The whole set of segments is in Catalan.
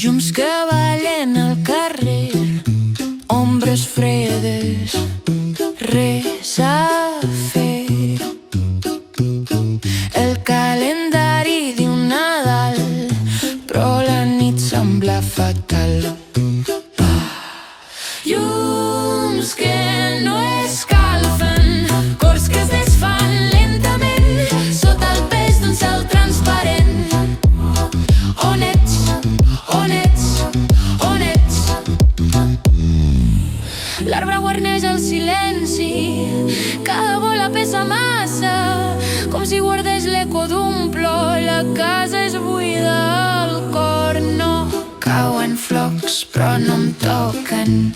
Llums que ballen al carrer, ombres fredes, res a fer. El calendari diu Nadal, però la nit sembla fatal. Llums que no escalfen, cors que es desfan lentament sota el pes d'un cel transparent. On ets? On ets? On ets? L'arbre guarneix el silenci, cada bola pesa massa, com si guardés l'eco d'un plor. La casa és buida, el cor no. Cauen flocs però no em toquen,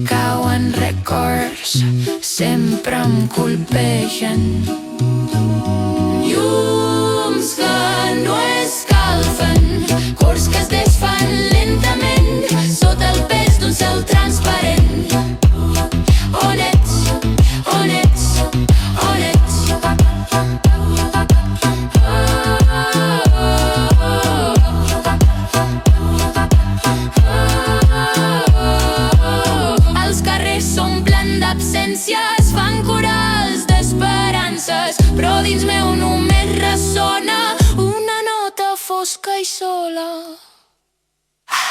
cauen records, sempre em colpegen. Llums que no escalfen, cors que es desfan lentament sota el pes d'un cel transparent. On ets? On ets? On ets? Els carrers s'omplen d'absències, fan corals d'esperances, però dins meu només ressona una nota fosca i sola. Ah.